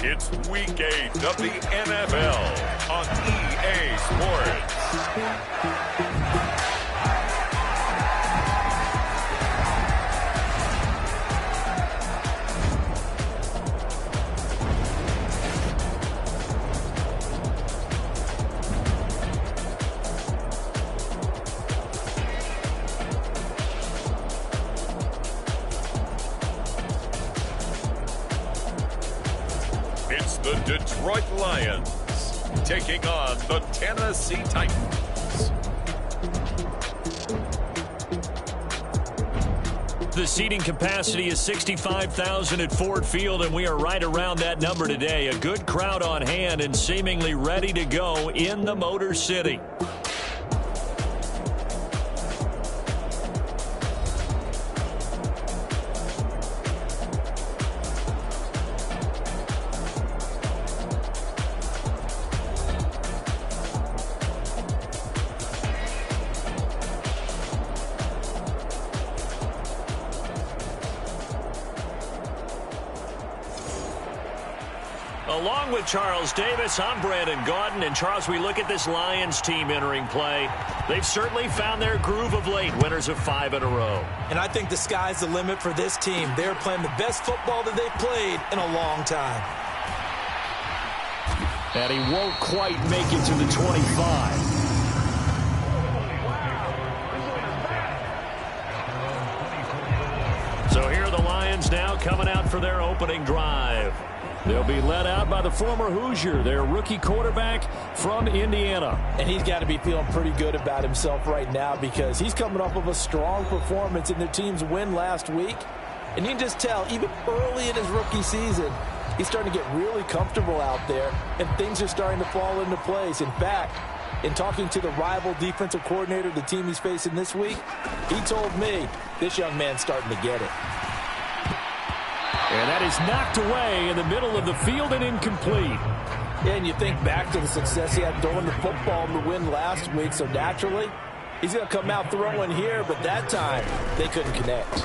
It's Week 8 of the NFL on EA Sports. It's the Detroit Lions taking on the Tennessee Titans. The seating capacity is 65,000 at Ford Field, and we are right around that number today. A good crowd on hand and seemingly ready to go in the Motor City. Along with Charles Davis, I'm Brandon Gaudin. And Charles, we look at this Lions team entering play. They've certainly found their groove of late, winners of 5 in a row. And I think the sky's the limit for this team. They're playing the best football that they've played in a long time. And he won't quite make it to the 25. So here are the Lions now coming out for their opening drive. They'll be led out by the former Hoosier, their rookie quarterback from Indiana. And he's got to be feeling pretty good about himself right now because he's coming off of a strong performance in their team's win last week. And you can just tell, even early in his rookie season, he's starting to get really comfortable out there, and things are starting to fall into place. In fact, in talking to the rival defensive coordinator, the team he's facing this week, he told me this young man's starting to get it. And that is knocked away in the middle of the field and incomplete. Yeah, and you think back to the success he had throwing the football in the win last week, so naturally, he's going to come out throwing here, but that time, they couldn't connect.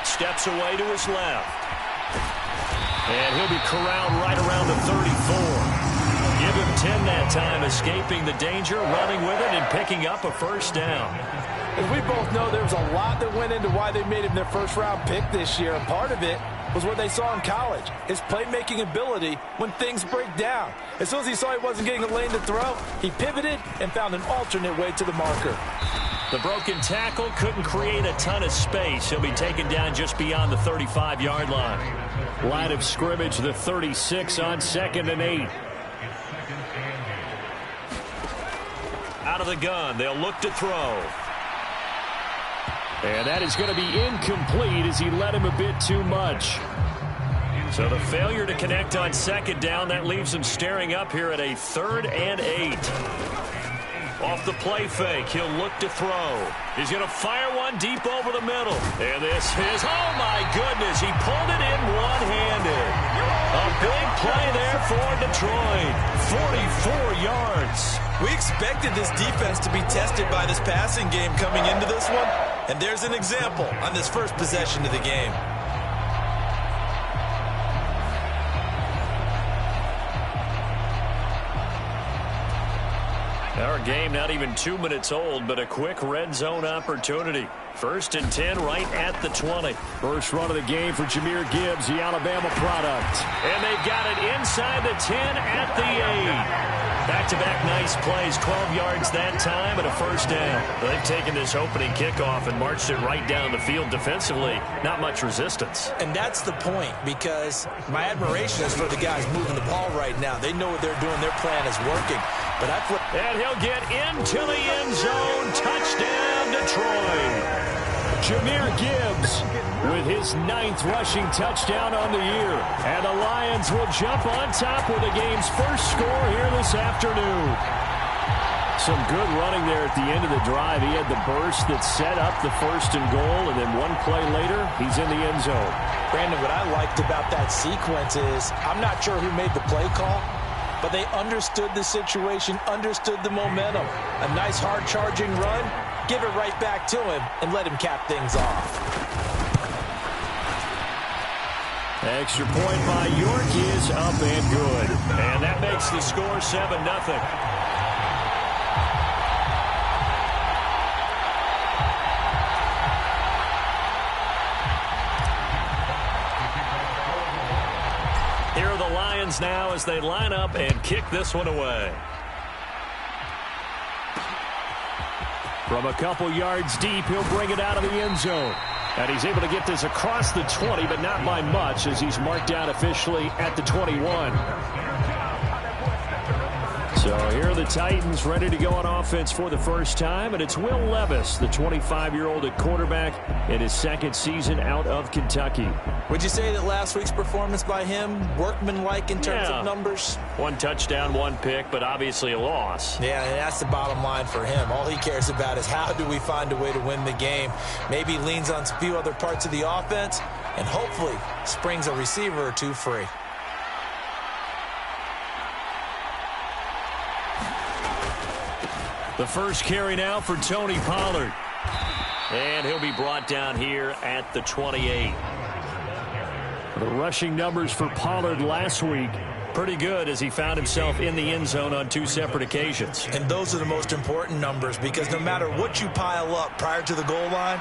Steps away to his left. And he'll be corralled right around the 34. Give him 10 that time, escaping the danger, running with it, and picking up a first down. As we both know, there was a lot that went into why they made him their first-round pick this year, and part of it was what they saw in college, his playmaking ability when things break down. As soon as he saw he wasn't getting a lane to throw, he pivoted and found an alternate way to the marker. The broken tackle couldn't create a ton of space. He'll be taken down just beyond the 35-yard line. Line of scrimmage, the 36 on 2nd and 8. Out of the gun, they'll look to throw. And that is going to be incomplete as he led him a bit too much. So the failure to connect on 2nd down, that leaves him staring up here at a 3rd and 8. Off the play fake, he'll look to throw. He's going to fire one deep over the middle. And this is, oh my goodness, he pulled it in one-handed. A big play there for Detroit. 44 yards. We expected this defense to be tested by this passing game coming into this one. And there's an example on this first possession of the game. Our game not even 2 minutes old, but a quick red zone opportunity. 1st and 10 right at the 20. First run of the game for Jahmyr Gibbs, the Alabama product. And they've got it inside the 10 at the 8. Back-to-back nice plays, 12 yards that time and a first down. They've taken this opening kickoff and marched it right down the field defensively. Not much resistance. And that's the point, because my admiration is for the guys moving the ball right now. They know what they're doing. Their plan is working. But and he'll get into the end zone. Touchdown, Detroit. Jahmyr Gibbs with his 9th rushing touchdown on the year. And the Lions will jump on top with the game's first score here this afternoon. Some good running there at the end of the drive. He had the burst that set up the 1st and goal, and then one play later, he's in the end zone. Brandon, what I liked about that sequence is I'm not sure who made the play call, but they understood the situation, understood the momentum. A nice hard-charging run, give it right back to him, and let him cap things off. Extra point by York is up and good. And that makes the score 7-0. Here are the Lions now as they line up and kick this one away. From a couple yards deep, he'll bring it out of the end zone. And he's able to get this across the 20, but not by much as he's marked down officially at the 21. So here are the Titans ready to go on offense for the first time, and it's Will Levis, the 25-year-old at quarterback, in his second season out of Kentucky. Would you say that last week's performance by him, workmanlike in terms of numbers? One touchdown, one pick, but obviously a loss. Yeah, and that's the bottom line for him. All he cares about is how do we find a way to win the game. Maybe he leans on a few other parts of the offense, and hopefully springs a receiver or two free. The first carry now for Tony Pollard. And he'll be brought down here at the 28. The rushing numbers for Pollard last week, pretty good as he found himself in the end zone on two separate occasions. And those are the most important numbers because no matter what you pile up prior to the goal line,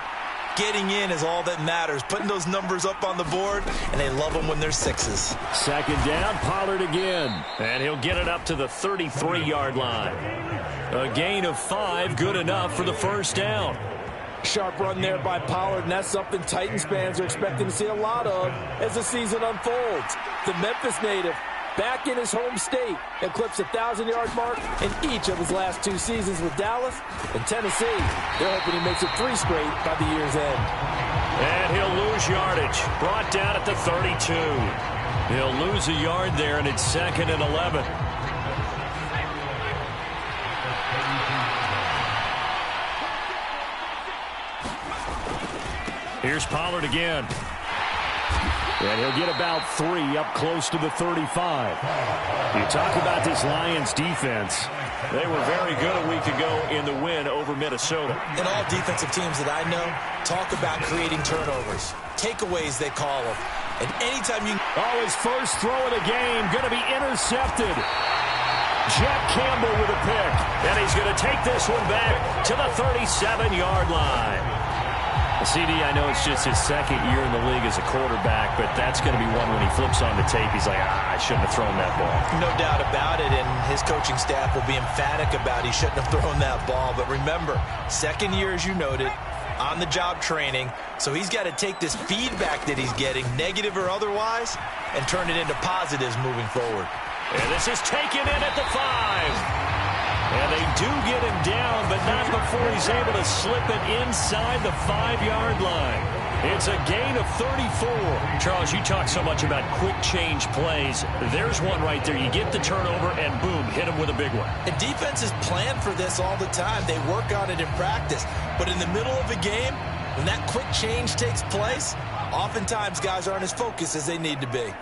getting in is all that matters. Putting those numbers up on the board, and they love them when they're sixes. Second down, Pollard again. And he'll get it up to the 33-yard line. A gain of 5, good enough for the first down. Sharp run there by Pollard, and that's something Titans fans are expecting to see a lot of as the season unfolds. The Memphis native, back in his home state, eclipsed the 1,000-yard mark in each of his last 2 seasons with Dallas and Tennessee. They're hoping he makes it 3 straight by the year's end. And he'll lose yardage. Brought down at the 32. He'll lose a yard there, and it's 2nd and 11. Here's Pollard again. And he'll get about 3 up close to the 35. You talk about this Lions defense. They were very good a week ago in the win over Minnesota. And all defensive teams that I know talk about creating turnovers. Takeaways, they call them. And anytime you... Oh, his first throw of the game going to be intercepted. Jack Campbell with a pick. And he's going to take this one back to the 37-yard line. CD, I know it's just his second year in the league as a quarterback, but that's going to be one when he flips on the tape. He's like, I shouldn't have thrown that ball. No doubt about it, and his coaching staff will be emphatic about he shouldn't have thrown that ball. But remember, second year, as you noted, on-the-job training, so he's got to take this feedback that he's getting, negative or otherwise, and turn it into positives moving forward. And this is taken in at the 5. And they do get him down, but not before he's able to slip it inside the 5-yard line. It's a gain of 34. Charles, you talk so much about quick change plays. There's one right there. You get the turnover, and boom, hit him with a big one. And defenses plan for this all the time. They work on it in practice. But in the middle of a game, when that quick change takes place, oftentimes guys aren't as focused as they need to be.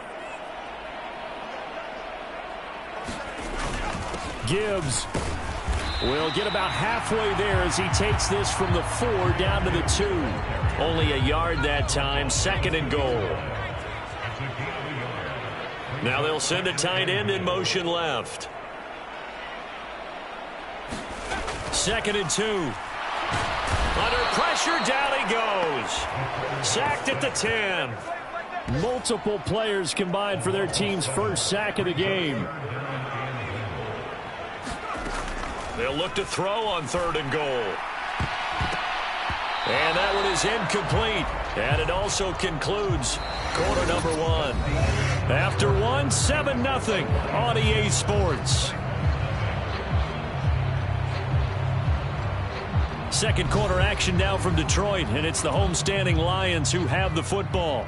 Gibbs will get about halfway there as he takes this from the 4 down to the 2. Only a yard that time, 2nd and goal. Now they'll send a tight end in motion left. 2nd and 2. Under pressure, down he goes. Sacked at the 10. Multiple players combined for their team's first sack of the game. They'll look to throw on 3rd and goal. And that one is incomplete. And it also concludes quarter number 1. After 1, 7-0 on EA Sports. Second quarter action now from Detroit, and it's the homestanding Lions who have the football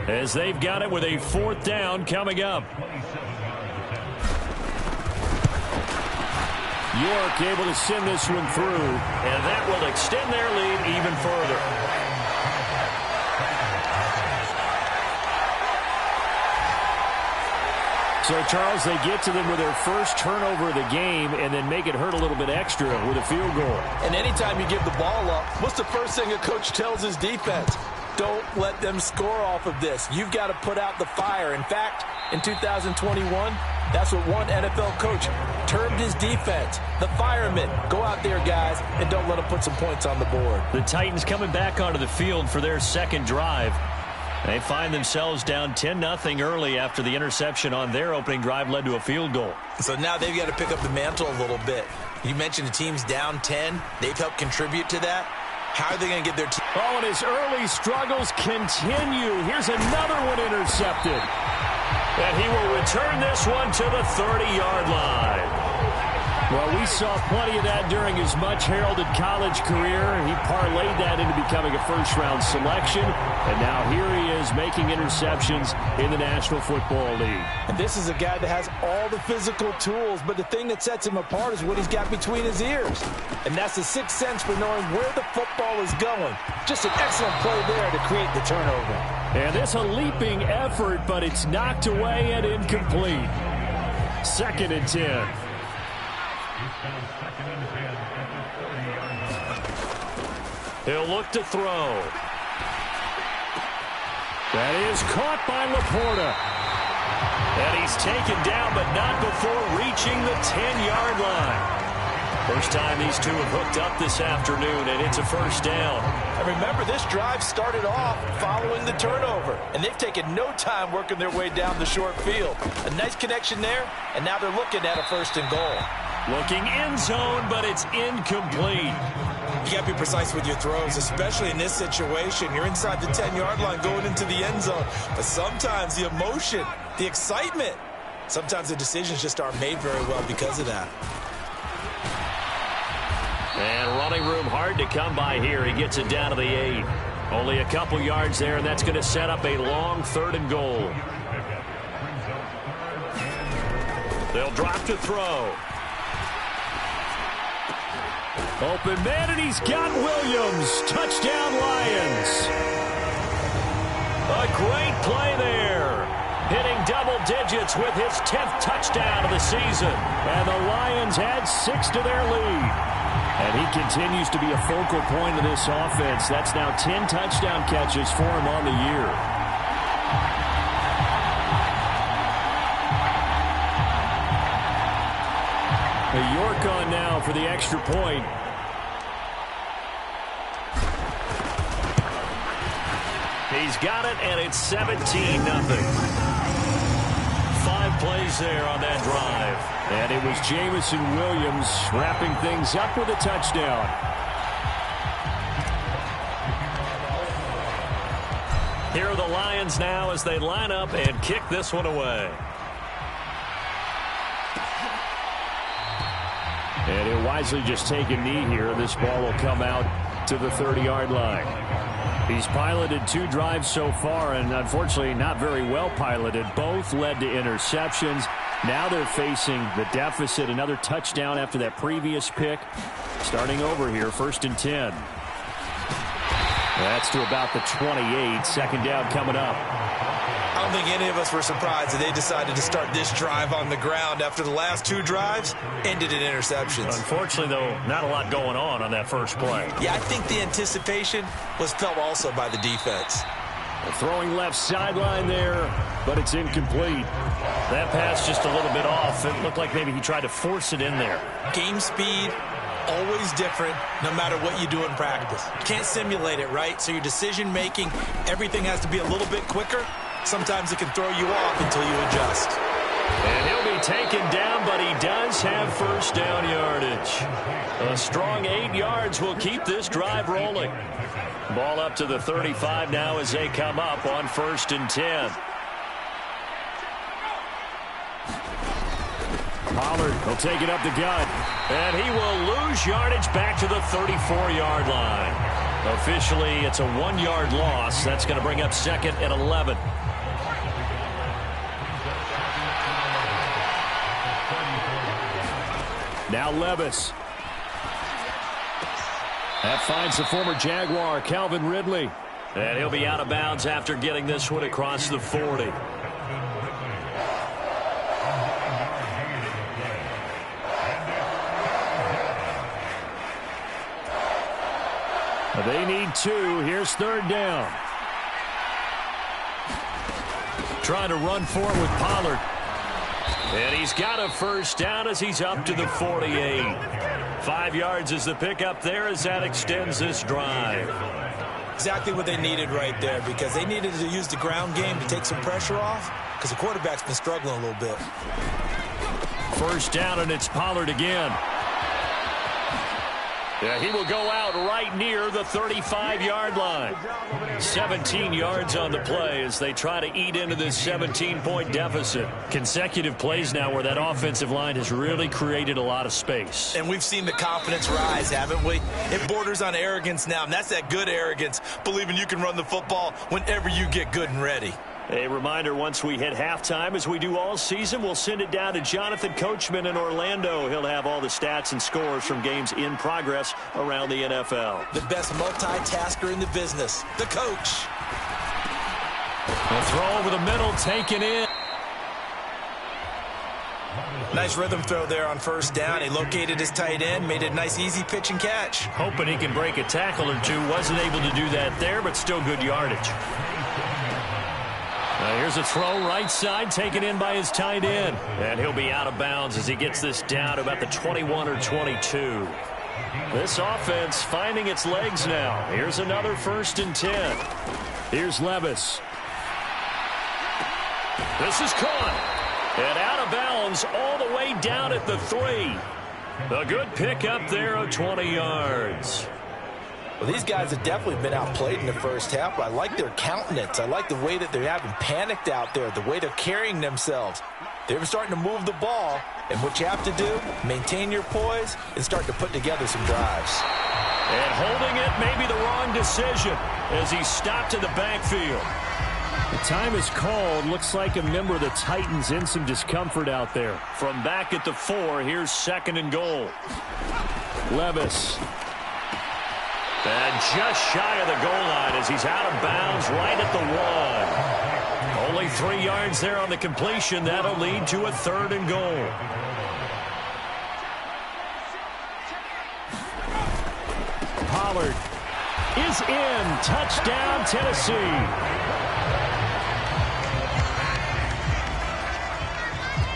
as they've got it with a 4th down coming up. York able to send this one through, and that will extend their lead even further. So, Charles, they get to them with their first turnover of the game and then make it hurt a little bit extra with a field goal. And anytime you give the ball up, what's the first thing a coach tells his defense? Don't let them score off of this. You've got to put out the fire. In fact, in 2021, that's what one NFL coach termed his defense. The firemen. Go out there, guys, and don't let them put some points on the board. The Titans coming back onto the field for their second drive. They find themselves down 10-0 early after the interception on their opening drive led to a field goal. So now they've got to pick up the mantle a little bit. You mentioned the team's down 10. They've helped contribute to that. How are they going to get their team? Oh, and his early struggles continue. Here's another one intercepted. And he will return this one to the 30-yard line. Well, we saw plenty of that during his much-heralded college career. He parlayed that into becoming a first-round selection. And now here he is making interceptions in the National Football League. And this is a guy that has all the physical tools, but the thing that sets him apart is what he's got between his ears. And that's the sixth sense for knowing where the football is going. Just an excellent play there to create the turnover. And this a leaping effort, but it's knocked away and incomplete. 2nd and 10. He'll look to throw. That is caught by Laporta. And he's taken down, but not before reaching the 10-yard line. First time these two have hooked up this afternoon, and it's a first down. And remember, this drive started off following the turnover, and they've taken no time working their way down the short field. A nice connection there, and now they're looking at a 1st and goal. Looking end zone, but it's incomplete. You got to be precise with your throws, especially in this situation. You're inside the 10-yard line going into the end zone. But sometimes the emotion, the excitement, sometimes the decisions just aren't made very well because of that. And running room hard to come by here. He gets it down to the 8. Only a couple yards there, and that's going to set up a long 3rd and goal. They'll drop to throw. Open man, and he's got Williams. Touchdown, Lions. A great play there. Hitting double digits with his 10th touchdown of the season. And the Lions add 6 to their lead. And he continues to be a focal point of this offense. That's now 10 touchdown catches for him on the year. A York on now for the extra point. He's got it, and it's 17-0. 5 plays there on that drive. And it was Jamison Williams wrapping things up with a touchdown. Here are the Lions now as they line up and kick this one away. And he'll wisely just take a knee here. This ball will come out to the 30-yard line. He's piloted 2 drives so far, and unfortunately not very well piloted. Both led to interceptions. Now they're facing the deficit. Another touchdown after that previous pick. Starting over here, 1st and 10. That's to about the 28. 2nd down coming up. I don't think any of us were surprised that they decided to start this drive on the ground after the last 2 drives ended in interceptions. Unfortunately, though, not a lot going on that first play. Yeah, I think the anticipation was felt also by the defense. Throwing left sideline there, but it's incomplete. That pass just a little bit off. It looked like maybe he tried to force it in there. Game speed, always different no matter what you do in practice. You can't simulate it, right? So your decision-making, everything has to be a little bit quicker. Sometimes it can throw you off until you adjust. And he'll be taken down, but he does have 1st down yardage. A strong 8 yards will keep this drive rolling. Ball up to the 35 now as they come up on 1st and 10. Pollard will take it up the gut. And he will lose yardage back to the 34-yard line. Officially, it's a 1-yard loss. That's going to bring up 2nd and 11. Now Levis. That finds the former Jaguar, Calvin Ridley. And he'll be out of bounds after getting this one across the 40. They need 2. Here's 3rd down. Trying to run for it with Pollard. And he's got a first down as he's up to the 48. 5 yards is the pickup there as that extends this drive. Exactly what they needed right there, because they needed to use the ground game to take some pressure off, because the quarterback's been struggling a little bit. First down, and it's Pollard again. Yeah, he will go out right near the 35-yard line. 17 yards on the play as they try to eat into this 17-point deficit. Consecutive plays now where that offensive line has really created a lot of space. And we've seen the confidence rise, haven't we? It borders on arrogance now, and that's that good arrogance, believing you can run the football whenever you get good and ready. A reminder, once we hit halftime, as we do all season, we'll send it down to Jonathan Coachman in Orlando. He'll have all the stats and scores from games in progress around the NFL. The best multitasker in the business, the coach. A throw over the middle, taken in. Nice rhythm throw there on first down. He located his tight end, made a nice easy pitch and catch. Hoping he can break a tackle or two. Wasn't able to do that there, but still good yardage. Here's a throw right side taken in by his tight end. And he'll be out of bounds as he gets this down to about the 21 or 22. This offense finding its legs now. Here's another 1st and 10. Here's Levis. This is caught. And out of bounds all the way down at the 3. A good pickup there of 20 yards. Well, these guys have definitely been outplayed in the first half, but I like their countenance. I like the way that they're having panicked out there, the way they're carrying themselves. They're starting to move the ball, and what you have to do, maintain your poise and start to put together some drives. And holding it may be the wrong decision as he stopped in the backfield. The time is called. Looks like a member of the Titans in some discomfort out there. From back at the 4, here's 2nd and goal. Levis. And just shy of the goal line as he's out of bounds right at the 1. Only 3 yards there on the completion. That'll lead to a 3rd and goal. Pollard is in. Touchdown, Tennessee.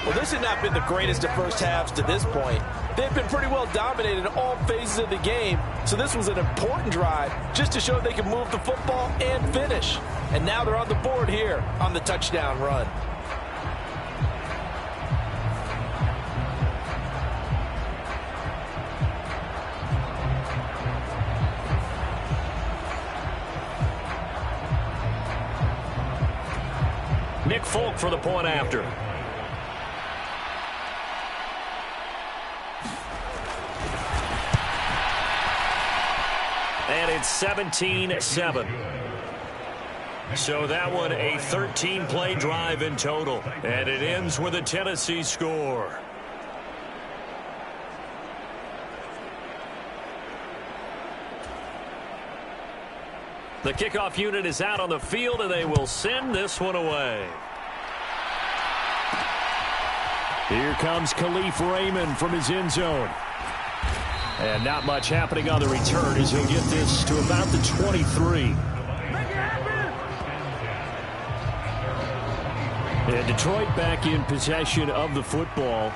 Well, this has not been the greatest of first halves to this point. They've been pretty well dominated in all phases of the game, so this was an important drive just to show they can move the football and finish. And now they're on the board here on the touchdown run. Nick Folk for the point after. And it's 17-7. So that one a 13-play drive in total. And it ends with a Tennessee score. The kickoff unit is out on the field, and they will send this one away. Here comes Khalif Raymond from his end zone. And not much happening on the return as he'll get this to about the 23. And Detroit back in possession of the football.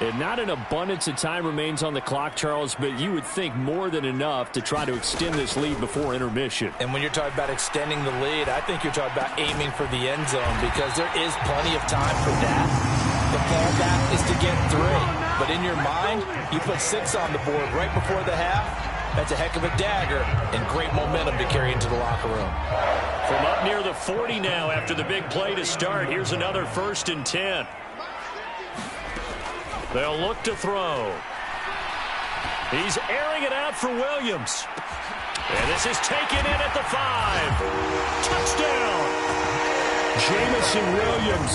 And not an abundance of time remains on the clock, Charles, but you would think more than enough to try to extend this lead before intermission. And when you're talking about extending the lead, I think you're talking about aiming for the end zone because there is plenty of time for that. The fallback is to get 3. But in your mind, you put 6 on the board right before the half. That's a heck of a dagger and great momentum to carry into the locker room. From up near the 40 now after the big play to start, here's another 1st and 10. They'll look to throw. He's airing it out for Williams. And this is taken in at the 5. Touchdown! Jamison Williams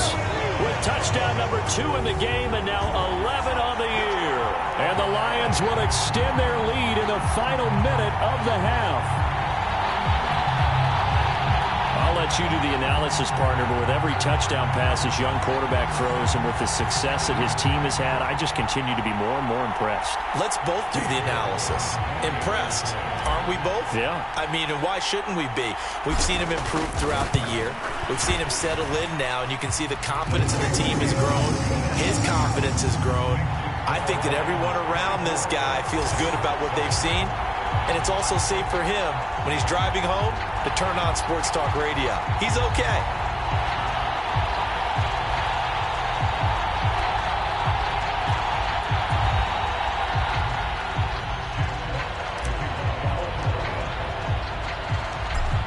with touchdown number 2 in the game and now 11 on the year. And the Lions will extend their lead in the final minute of the half. I'll let let you do the analysis, partner, but with every touchdown pass this young quarterback throws and with the success that his team has had, I just continue to be more and more impressed. Let's both do the analysis. Impressed. Aren't we both? Yeah. I mean, and why shouldn't we be? We've seen him improve throughout the year. We've seen him settle in now, and you can see the confidence in the team has grown. His confidence has grown. I think that everyone around this guy feels good about what they've seen. And it's also safe for him when he's driving home to turn on Sports Talk Radio. He's okay.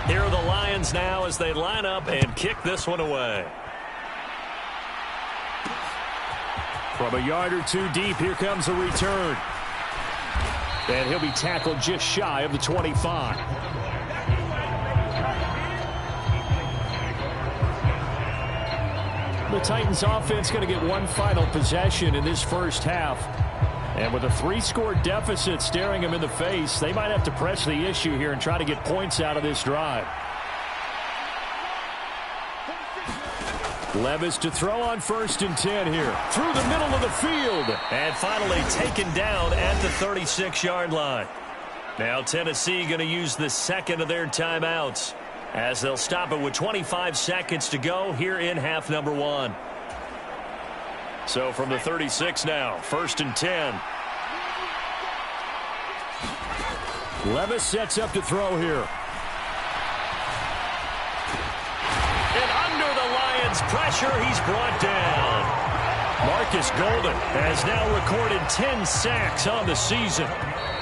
Here are the Lions now as they line up and kick this one away. From a yard or two deep, here comes a return. And he'll be tackled just shy of the 25. The Titans offense going to get one final possession in this first half. And with a 3-score deficit staring them in the face, they might have to press the issue here and try to get points out of this drive. Levis to throw on 1st and 10 here. Through the middle of the field. And finally taken down at the 36-yard line. Now Tennessee going to use the second of their timeouts as they'll stop it with 25 seconds to go here in half number 1. So from the 36 now, 1st and 10. Levis sets up to throw here. Pressure, he's brought down. Marcus Golden has now recorded 10 sacks on the season.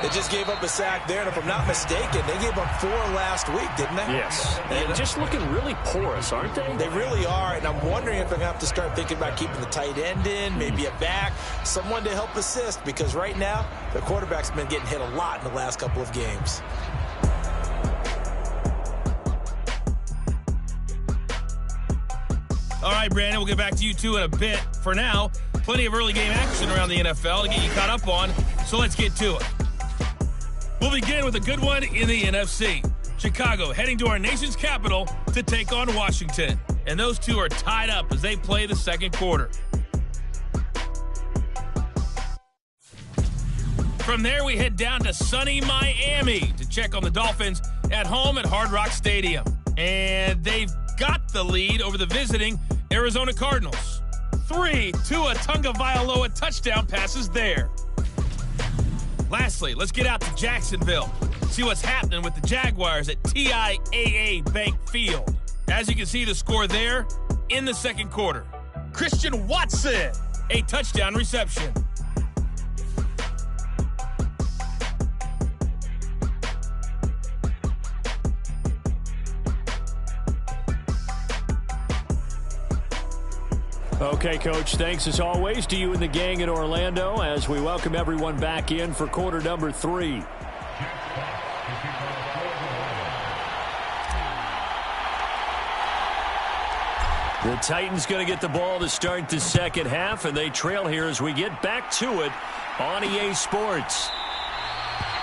They just gave up a sack there, and if I'm not mistaken, they gave up 4 last week, didn't they? Yes. And just looking really porous, aren't they? They really are, and I'm wondering if they're going to have to start thinking about keeping the tight end in, maybe a back, someone to help assist, because right now, the quarterback's been getting hit a lot in the last couple of games. All right, Brandon, we'll get back to you two in a bit. For now, plenty of early game action around the NFL to get you caught up on, so let's get to it. We'll begin with a good one in the NFC. Chicago heading to our nation's capital to take on Washington. And those two are tied up as they play the second quarter. From there, we head down to sunny Miami to check on the Dolphins at home at Hard Rock Stadium. And they've got the lead over the visiting Arizona Cardinals. 3 Tua Tagovailoa touchdown passes there. Lastly, let's get out to Jacksonville. See what's happening with the Jaguars at TIAA Bank Field. As you can see, the score there in the second quarter. Christian Watson, a touchdown reception. Okay, Coach, thanks as always to you and the gang in Orlando as we welcome everyone back in for quarter number 3. The Titans going to get the ball to start the second half, and they trail here as we get back to it on EA Sports.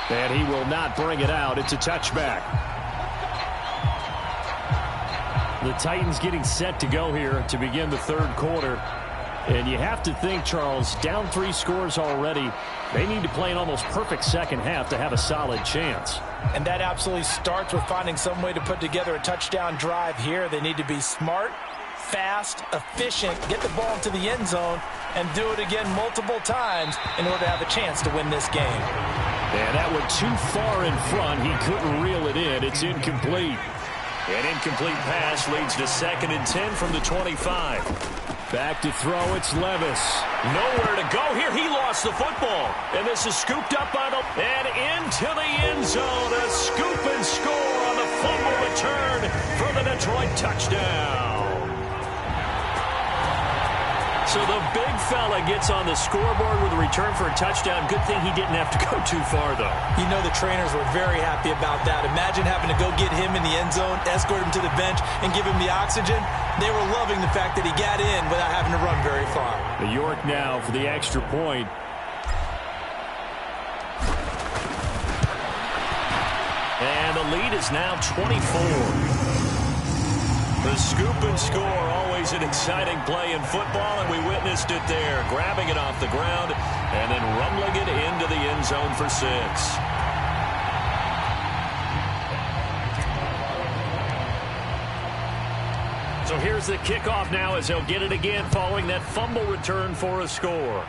And he will not bring it out. It's a touchback. The Titans getting set to go here to begin the third quarter. And you have to think, Charles, down 3 scores already. They need to play an almost perfect second half to have a solid chance. And that absolutely starts with finding some way to put together a touchdown drive here. They need to be smart, fast, efficient, get the ball into the end zone, and do it again multiple times in order to have a chance to win this game. And that went too far in front. He couldn't reel it in. It's incomplete. An incomplete pass leads to 2nd and 10 from the 25. Back to throw, it's Levis. Nowhere to go here. He lost the football. And this is scooped up by the... And into the end zone. A scoop and score on the fumble return for the Detroit touchdown. So the big fella gets on the scoreboard with a return for a touchdown. Good thing he didn't have to go too far, though. You know the trainers were very happy about that. Imagine having to go get him in the end zone, escort him to the bench, and give him the oxygen. They were loving the fact that he got in without having to run very far. The York now for the extra point. And the lead is now 24. The scoop and score, always an exciting play in football, and we witnessed it there, grabbing it off the ground and then rumbling it into the end zone for 6. So here's the kickoff now as they'll get it again following that fumble return for a score.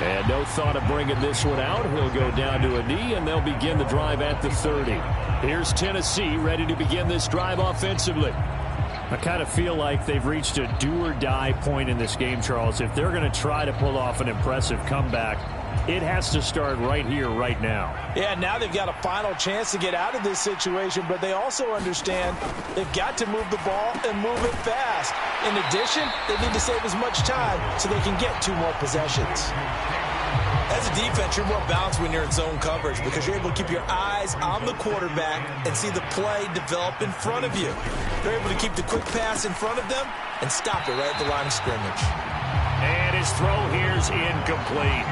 And no thought of bringing this one out. He'll go down to a knee, and they'll begin the drive at the 30. Here's Tennessee ready to begin this drive offensively. I kind of feel like they've reached a do-or-die point in this game, Charles. If they're going to try to pull off an impressive comeback, it has to start right here, right now. Yeah, now they've got a final chance to get out of this situation, but they also understand they've got to move the ball and move it fast. In addition, they need to save as much time so they can get 2 more possessions. As a defense, you're more balanced when you're in zone coverage because you're able to keep your eyes on the quarterback and see the play develop in front of you. They're able to keep the quick pass in front of them and stop it right at the line of scrimmage. And his throw here's incomplete.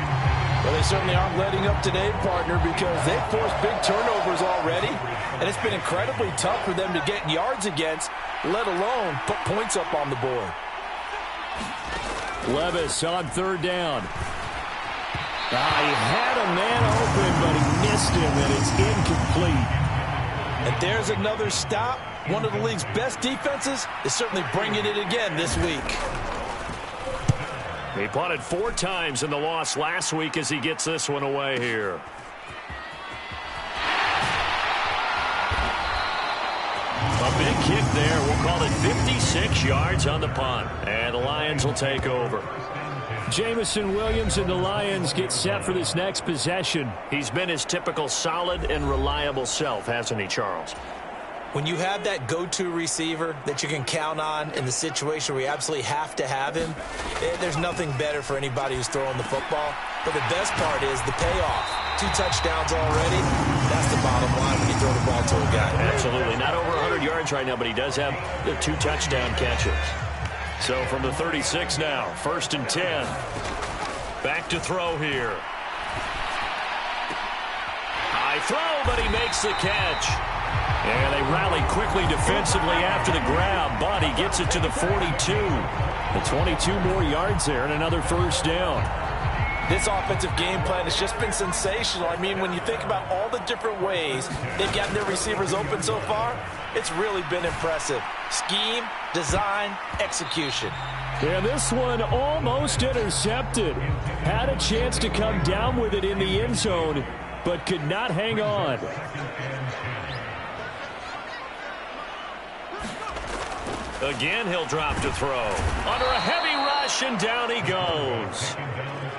Well, they certainly aren't letting up today, partner, because they've forced big turnovers already, and it's been incredibly tough for them to get yards against, let alone put points up on the board. Levis on 3rd down. He had a man open, but he missed him, and it's incomplete. And there's another stop. One of the league's best defenses is certainly bringing it again this week. He punted 4 times in the loss last week as he gets this one away here. A big kick there. We'll call it 56 yards on the punt. And the Lions will take over. Jamison Williams and the Lions get set for this next possession. He's been his typical solid and reliable self, hasn't he, Charles? When you have that go-to receiver that you can count on in the situation where you absolutely have to have him, there's nothing better for anybody who's throwing the football. But the best part is the payoff. 2 touchdowns already. That's the bottom line when you throw the ball to a guy. Absolutely. Not over 100 yards right now, but he does have the 2 touchdown catches. So from the 36 now, 1st and 10. Back to throw here. High throw, but he makes the catch. And they rally quickly defensively after the grab, but he gets it to the 42. The 22 more yards there and another 1st down. This offensive game plan has just been sensational. I mean, when you think about all the different ways they've gotten their receivers open so far, it's really been impressive. Scheme, design, execution. And this one almost intercepted. Had a chance to come down with it in the end zone, but could not hang on. Again, he'll drop to throw. Under a heavy rush, and down he goes.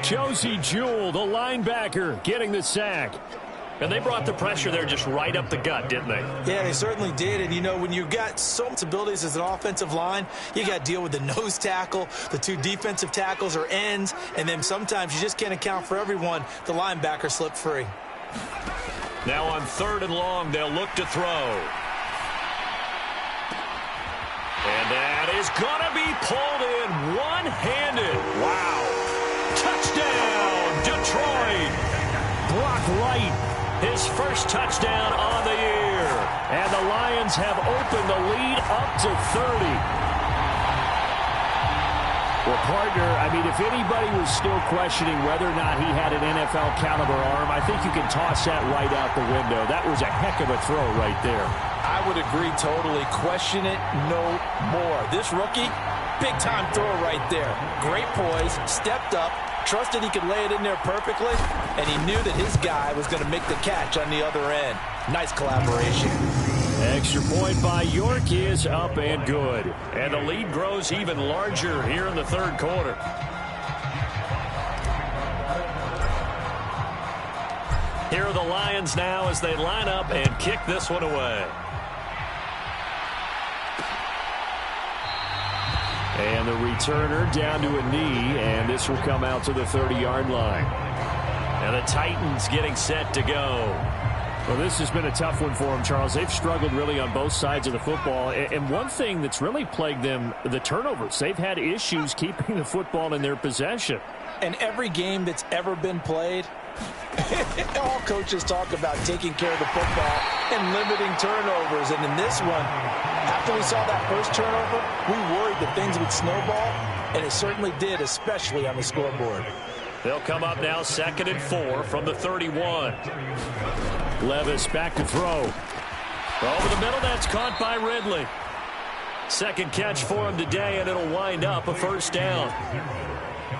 Josie Jewell, the linebacker, getting the sack. And they brought the pressure there just right up the gut, didn't they? Yeah, they certainly did. And, you know, when you've got so much abilities as an offensive line, you got to deal with the nose tackle, the 2 defensive tackles or ends, and then sometimes you just can't account for everyone. The linebacker slipped free. Now on 3rd and long, they'll look to throw. And that is going to be pulled in one-handed. Wow. Touchdown, Detroit. Brock Wright, his first touchdown on the year. And the Lions have opened the lead up to 30. Well, partner, I mean, if anybody was still questioning whether or not he had an NFL caliber arm, I think you can toss that right out the window. That was a heck of a throw right there. I would agree totally. Question it no more. This rookie, big-time throw right there. Great poise, stepped up, trusted he could lay it in there perfectly, and he knew that his guy was going to make the catch on the other end. Nice collaboration. Extra point by York is up and good. And the lead grows even larger here in the 3rd quarter. Here are the Lions now as they line up and kick this one away. And the returner down to a knee, and this will come out to the 30-yard line. And the Titans getting set to go. Well, this has been a tough one for them, Charles. They've struggled really on both sides of the football. And one thing that's really plagued them, the turnovers. They've had issues keeping the football in their possession. And every game that's ever been played, All coaches talk about taking care of the football and limiting turnovers. And in this one, after we saw that first turnover, we worried that things would snowball, and it certainly did, especially on the scoreboard. They'll come up now 2nd and 4 from the 31. Levis back to throw. Over the middle, that's caught by Ridley. Second catch for him today, and it'll wind up a first down.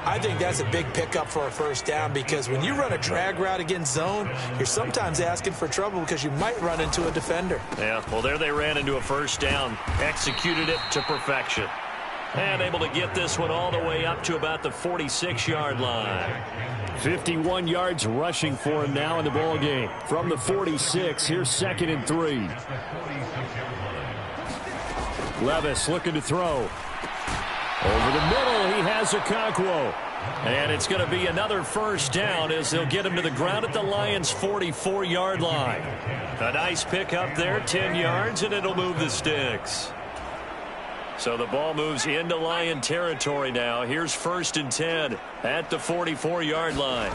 I think that's a big pickup for a first down, because when you run a drag route against zone, you're sometimes asking for trouble because you might run into a defender. Yeah, well, there they ran into a first down. Executed it to perfection. And able to get this one all the way up to about the 46-yard line. 51 yards rushing for him now in the ball game. From the 46, here's 2nd and 3. Levis looking to throw. Over the middle, he has Okonkwo. And it's going to be another first down as they'll get him to the ground at the Lions' 44-yard line. A nice pick up there, 10 yards, and it'll move the sticks. So the ball moves into Lion territory now. Here's 1st and 10 at the 44-yard line.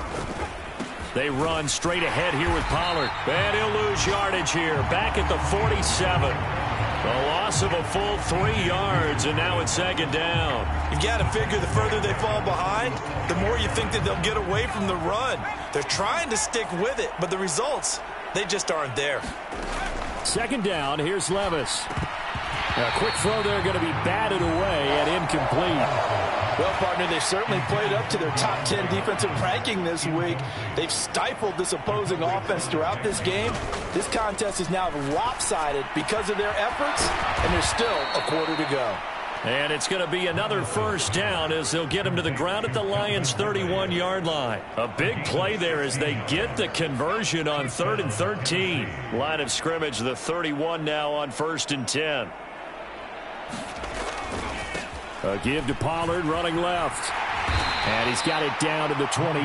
They run straight ahead here with Pollard. And he'll lose yardage here. Back at the 47. A loss of a full 3 yards, and now it's 2nd down. You've got to figure the further they fall behind, the more you think that they'll get away from the run. They're trying to stick with it, but the results, they just aren't there. 2nd down, here's Levis. A quick throw there going to be batted away and incomplete. Well, partner, they've certainly played up to their top 10 defensive ranking this week. They've stifled this opposing offense throughout this game. This contest is now lopsided because of their efforts, and there's still a quarter to go. And it's going to be another first down as they'll get him to the ground at the Lions' 31-yard line. A big play there as they get the conversion on 3rd and 13. Line of scrimmage, the 31 now on 1st and 10. A give to Pollard, running left. And he's got it down to the 28.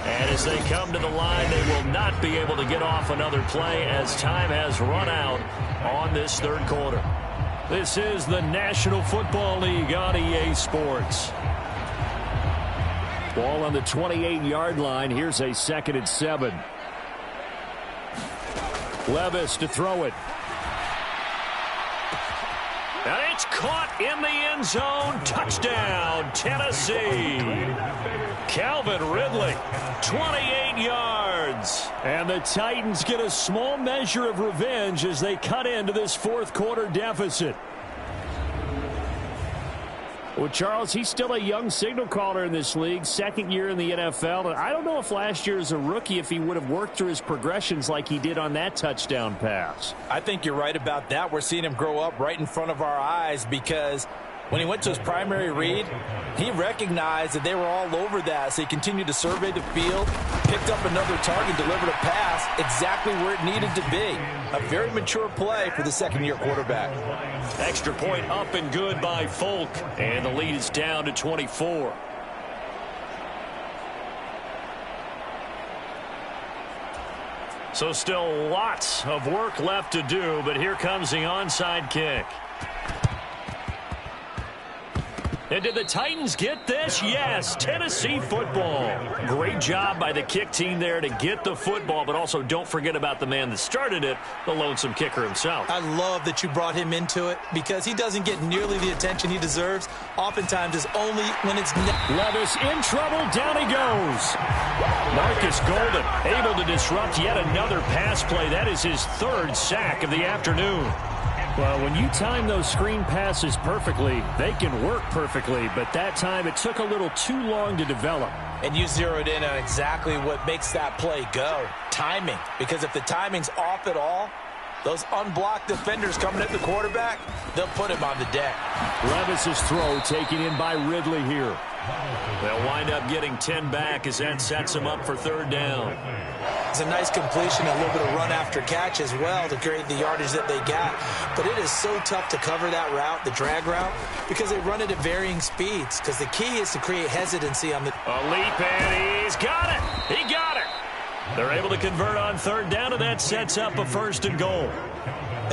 And as they come to the line, they will not be able to get off another play as time has run out on this 3rd quarter. This is the National Football League on EA Sports. Ball on the 28-yard line. Here's a 2nd and 7. Levis to throw it. And it's caught in the end zone. Touchdown, Tennessee. Calvin Ridley, 28 yards. And the Titans get a small measure of revenge as they cut into this 4th quarter deficit. Well, Charles, he's still a young signal caller in this league, 2nd year in the NFL. And I don't know if last year as a rookie, if he would have worked through his progressions like he did on that touchdown pass. I think you're right about that. We're seeing him grow up right in front of our eyes, because when he went to his primary read, he recognized that they were all over that. So he continued to survey the field, picked up another target, delivered a pass exactly where it needed to be. A very mature play for the 2nd-year quarterback. Extra point up and good by Folk. And the lead is down to 24. So still lots of work left to do, but here comes the onside kick. And did the Titans get this? Yes, Tennessee football. Great job by the kick team there to get the football, but also don't forget about the man that started it, the lonesome kicker himself. I love that you brought him into it, because he doesn't get nearly the attention he deserves. Oftentimes it's only when it's... Levis in trouble, down he goes. Marcus Golden able to disrupt yet another pass play. That is his 3rd sack of the afternoon. Well, when you time those screen passes perfectly, they can work perfectly, but that time it took a little too long to develop. And you zeroed in on exactly what makes that play go. Timing. Because if the timing's off at all, those unblocked defenders coming at the quarterback, they'll put him on the deck. Levis's throw taken in by Ridley here. They'll wind up getting 10 back as that sets them up for 3rd down. It's a nice completion, a little bit of run after catch as well to create the yardage that they got. But it is so tough to cover that route, the drag route, because they run it at varying speeds. Because the key is to create hesitancy on the... A leap, and he's got it. He got it. They're able to convert on 3rd down, and that sets up a 1st and goal.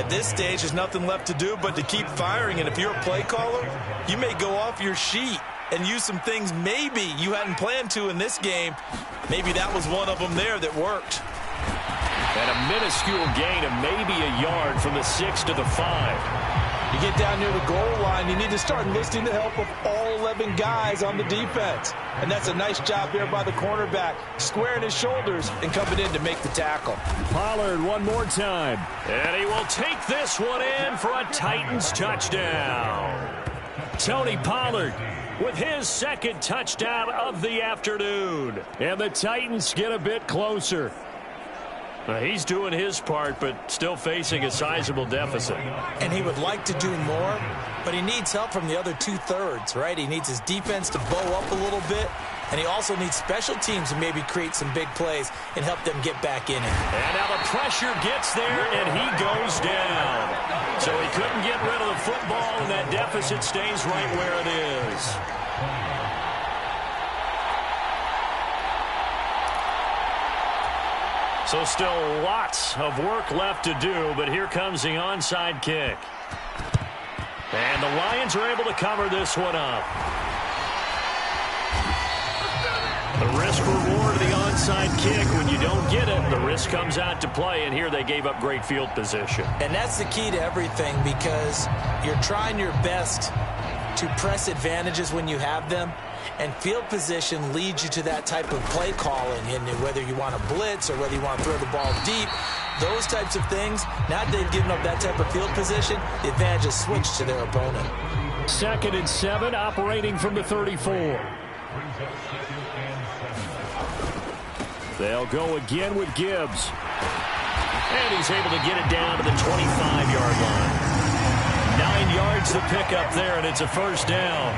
At this stage, there's nothing left to do but to keep firing. And if you're a play caller, you may go off your sheet and use some things maybe you hadn't planned to in this game. Maybe that was one of them there that worked. And a minuscule gain of maybe a yard from the 6 to the 5. You get down near the goal line, you need to start enlisting the help of all 11 guys on the defense. And that's a nice job there by the cornerback, squaring his shoulders and coming in to make the tackle. Pollard one more time. And he will take this one in for a Titans touchdown. Tony Pollard with his second touchdown of the afternoon. And the Titans get a bit closer. He's doing his part, but still facing a sizable deficit. And he would like to do more, but he needs help from the other two-thirds, right? He needs his defense to bow up a little bit, and he also needs special teams to maybe create some big plays and help them get back in it. And now the pressure gets there, and he goes down. So he couldn't get rid of the football, and that deficit stays right where it is. So still lots of work left to do, but here comes the onside kick. And the Lions are able to cover this one up. The risk-reward of the onside kick, when you don't get it, the risk comes out to play, and here they gave up great field position. And that's the key to everything, because you're trying your best to press advantages when you have them. And field position leads you to that type of play calling, and whether you want to blitz or whether you want to throw the ball deep, those types of things, now that they've given up that type of field position, the advantage is switched to their opponent. 2nd and 7, operating from the 34. They'll go again with Gibbs. And he's able to get it down to the 25-yard line. 9 yards to pick up there, and it's a first down.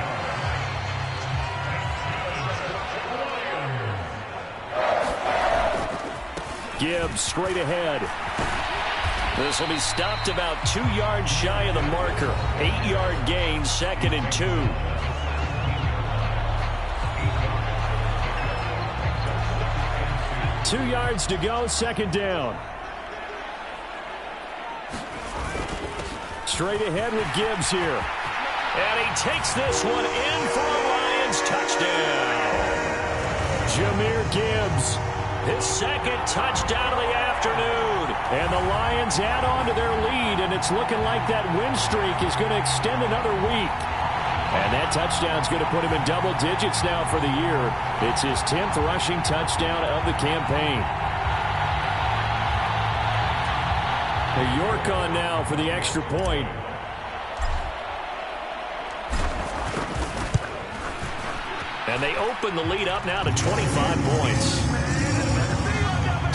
Gibbs straight ahead. This will be stopped about 2 yards shy of the marker. 8-yard gain, 2nd and 2. Two yards to go, 2nd down. Straight ahead with Gibbs here. And he takes this one in for a Lions touchdown. Jahmyr Gibbs. His 2nd touchdown of the afternoon. And the Lions add on to their lead, and it's looking like that win streak is going to extend another week. And that touchdown's going to put him in double digits now for the year. It's his 10th rushing touchdown of the campaign. York on now for the extra point. And they open the lead up now to 25 points.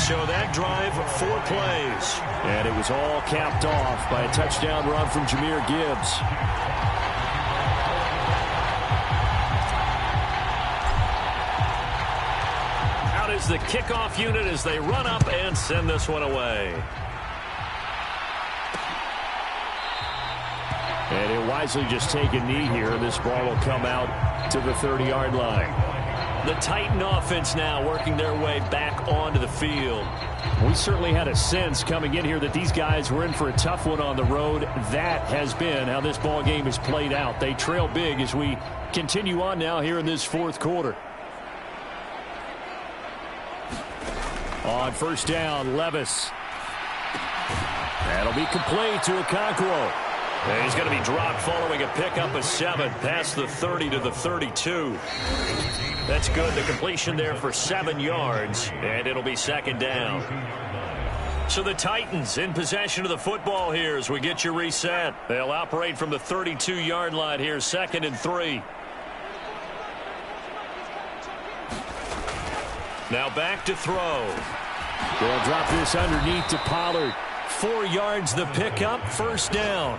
So that drive, 4 plays. And it was all capped off by a touchdown run from Jahmyr Gibbs. Out is the kickoff unit as they run up and send this one away. And he'll wisely just take a knee here. This ball will come out to the 30-yard line. The Titan offense now working their way back onto the field. We certainly had a sense coming in here that these guys were in for a tough one on the road. That has been how this ball game has played out. They trail big as we continue on now here in this 4th quarter. On 1st down, Levis. That'll be complete to Okonkwo. And he's going to be dropped following a pickup of 7 past the 30 to the 32. That's good. The completion there for 7 yards, and it'll be 2nd down. So the Titans in possession of the football here as we get you reset. They'll operate from the 32-yard line here, 2nd and 3. Now back to throw. They'll drop this underneath to Pollard. 4 yards the pickup, 1st down.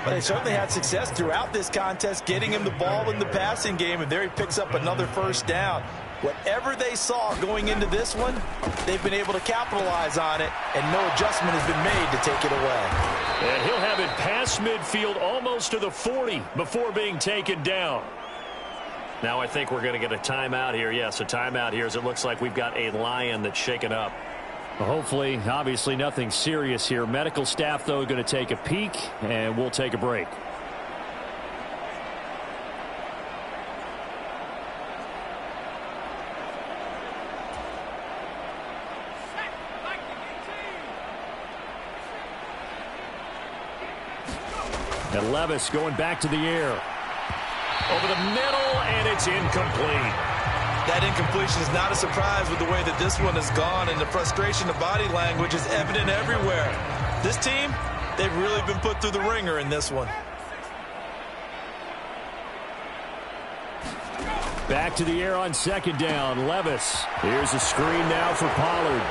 But they certainly had success throughout this contest getting him the ball in the passing game, and there he picks up another 1st down. Whatever they saw going into this one, they've been able to capitalize on it, and no adjustment has been made to take it away. And he'll have it past midfield almost to the 40 before being taken down. Now I think we're going to get a timeout here. Yes, a timeout here as it looks like we've got a Lion that's shaken up. Hopefully, obviously, nothing serious here. Medical staff, though, going to take a peek, and we'll take a break. And Levis going back to the air. Over the middle, and it's incomplete. That incompletion is not a surprise with the way that this one has gone, and the frustration of body language is evident everywhere. This team, they've really been put through the ringer in this one. Back to the air on second down. Levis. Here's a screen now for Pollard.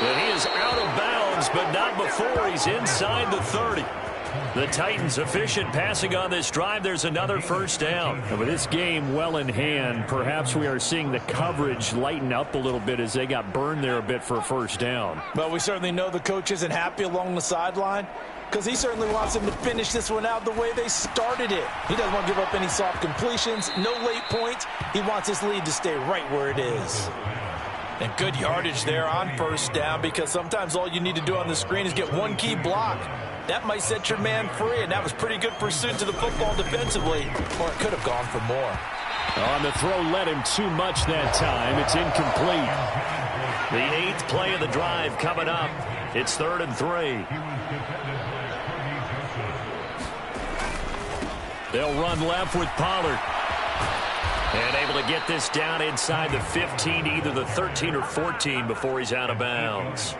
And he is out of bounds, but not before he's inside the 30. The Titans efficient passing on this drive. There's another first down. And with this game well in hand, perhaps we are seeing the coverage lighten up a little bit as they got burned there a bit for a first down. But we certainly know the coach isn't happy along the sideline because he certainly wants them to finish this one out the way they started it. He doesn't want to give up any soft completions, no late points. He wants his lead to stay right where it is. And good yardage there on first down because sometimes all you need to do on the screen is get one key block. That might set your man free, and that was pretty good pursuit to the football defensively, or it could have gone for more. On the throw led him too much that time. It's incomplete. The 8th play of the drive coming up. It's 3rd and 3. They'll run left with Pollard. And able to get this down inside the 15, either the 13 or 14 before he's out of bounds.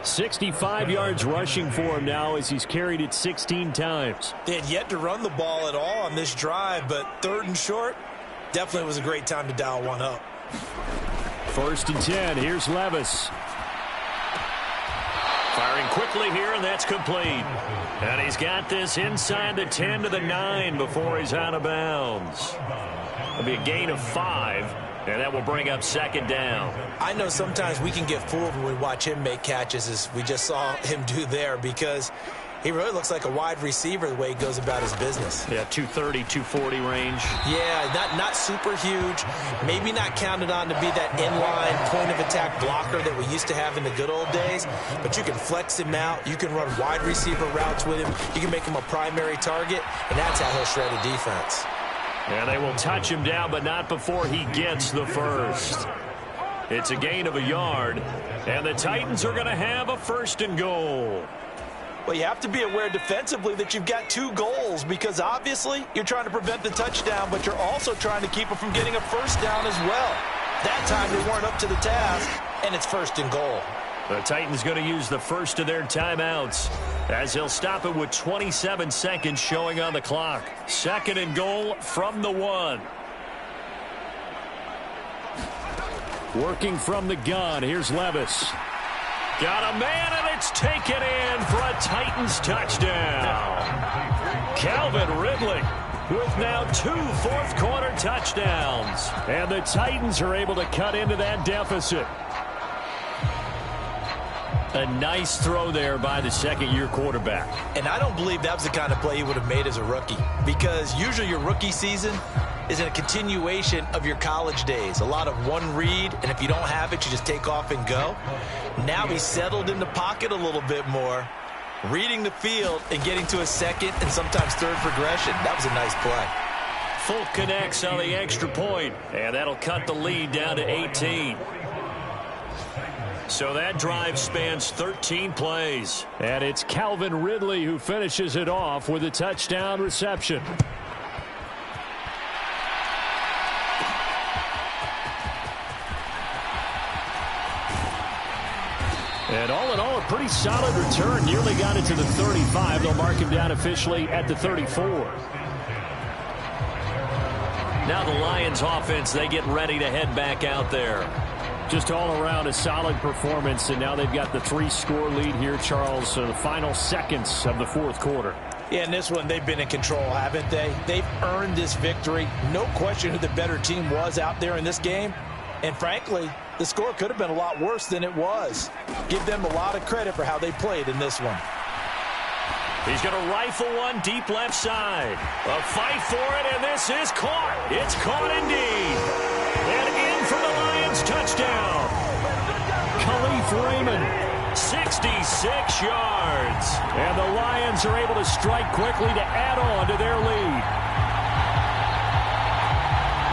65 yards rushing for him now as he's carried it 16 times. They had yet to run the ball at all on this drive, but 3rd and short, definitely was a great time to dial one up. 1st and 10. Here's Levis. Firing quickly here, and that's complete. And he's got this inside the 10 to the 9 before he's out of bounds. It'll be a gain of 5, and that will bring up 2nd down. I know sometimes we can get fooled when we watch him make catches, as we just saw him do there, because he really looks like a wide receiver the way he goes about his business. Yeah, 230, 240 range. Yeah, not super huge. Maybe not counted on to be that inline point-of-attack blocker that we used to have in the good old days, but you can flex him out. You can run wide receiver routes with him. You can make him a primary target, and that's how he'll shred a defense. And they will touch him down, but not before he gets the first. It's a gain of a yard, and the Titans are going to have a 1st and goal. Well, you have to be aware defensively that you've got 2 goals because obviously you're trying to prevent the touchdown, but you're also trying to keep it from getting a first down as well. That time they weren't up to the task, and it's 1st and goal. The Titans going to use the first of their timeouts as they'll stop it with 27 seconds showing on the clock. 2nd and goal from the 1. Working from the gun. Here's Levis. Got a man, and it's taken in for a Titans touchdown. Calvin Ridley with now 2 fourth-quarter touchdowns. And the Titans are able to cut into that deficit. A nice throw there by the 2nd-year quarterback. And I don't believe that was the kind of play he would have made as a rookie, because usually your rookie season is a continuation of your college days. A lot of one read, and if you don't have it, you just take off and go. Now he's settled in the pocket a little bit more, reading the field and getting to a 2nd and sometimes 3rd progression. That was a nice play. Folk connects on the extra point, and that'll cut the lead down to 18. So that drive spans 13 plays. And it's Calvin Ridley who finishes it off with a touchdown reception. And all in all, a pretty solid return. Nearly got it to the 35. They'll mark him down officially at the 34. Now the Lions offense, they get ready to head back out there. Just all around a solid performance, and now they've got the 3-score lead here, Charles, the final seconds of the 4th quarter. Yeah, in this one, they've been in control, haven't they? They've earned this victory. No question who the better team was out there in this game. And frankly, the score could have been a lot worse than it was. Give them a lot of credit for how they played in this one. He's going to rifle one deep left side. A fight for it, and this is caught. It's caught indeed. And in for the Lions touchdown. Khalif Raymond 66 yards. And the Lions are able to strike quickly to add on to their lead.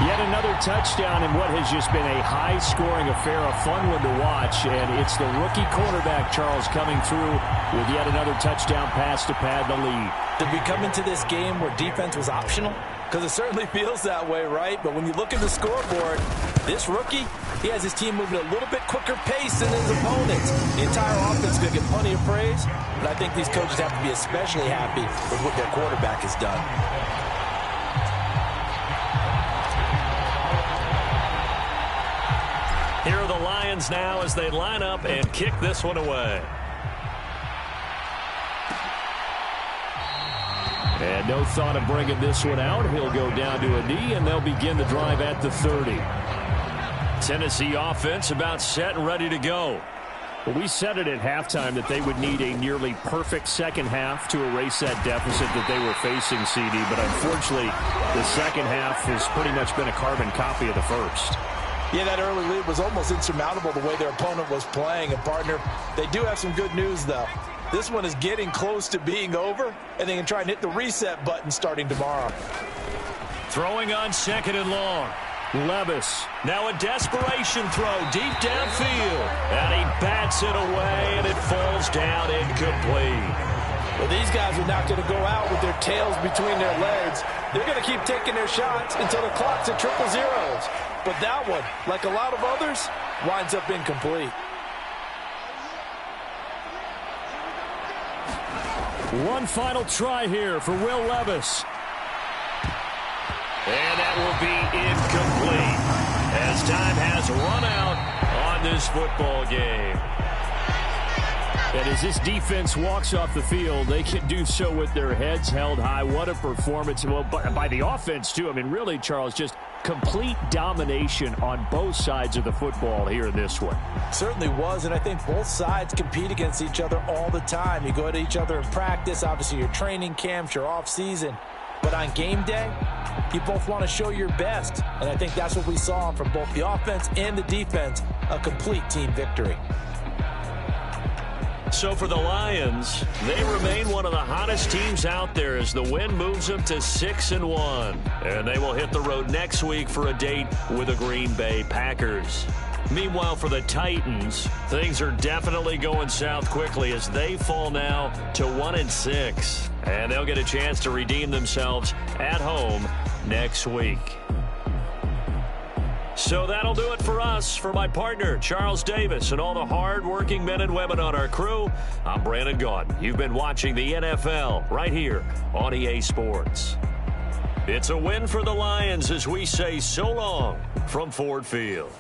Yet another touchdown in what has just been a high-scoring affair, a fun one to watch. And it's the rookie quarterback, Charles, coming through with yet another touchdown pass to pad the lead. Did we come into this game where defense was optional? Because it certainly feels that way, right? But when you look at the scoreboard, this rookie, he has his team moving at a little bit quicker pace than his opponents. The entire offense is going to get plenty of praise, but I think these coaches have to be especially happy with what their quarterback has done. Here are the Lions now as they line up and kick this one away. And no thought of bringing this one out. He'll go down to a knee, and they'll begin the drive at the 30. Tennessee offense about set and ready to go. Well, we said it at halftime that they would need a nearly perfect second half to erase that deficit that they were facing, CD. But unfortunately, the second half has pretty much been a carbon copy of the first. Yeah, that early lead was almost insurmountable the way their opponent was playing. And, partner, they do have some good news, though. This one is getting close to being over, and they can try and hit the reset button starting tomorrow. Throwing on second and long. Levis. Now a desperation throw deep downfield. And he bats it away, and it falls down incomplete. Well, these guys are not going to go out with their tails between their legs. They're going to keep taking their shots until the clock's at triple zeros. But that one, like a lot of others, winds up incomplete. One final try here for Will Levis. And that will be incomplete as time has run out on this football game. And as this defense walks off the field, they can do so with their heads held high. What a performance. Well, by the offense, too. I mean, really, Charles, just complete domination on both sides of the football here in this one. Certainly was, and I think both sides compete against each other all the time. You go at each other in practice, obviously your training camps, your off-season. But on game day, you both want to show your best. And I think that's what we saw from both the offense and the defense, a complete team victory. So for the Lions, they remain one of the hottest teams out there as the win moves them to 6-1. And they will hit the road next week for a date with the Green Bay Packers. Meanwhile, for the Titans, things are definitely going south quickly as they fall now to 1-6. And they'll get a chance to redeem themselves at home next week. So that'll do it for us. For my partner, Charles Davis, and all the hard-working men and women on our crew, I'm Brandon Gaudin. You've been watching the NFL right here on EA Sports. It's a win for the Lions as we say so long from Ford Field.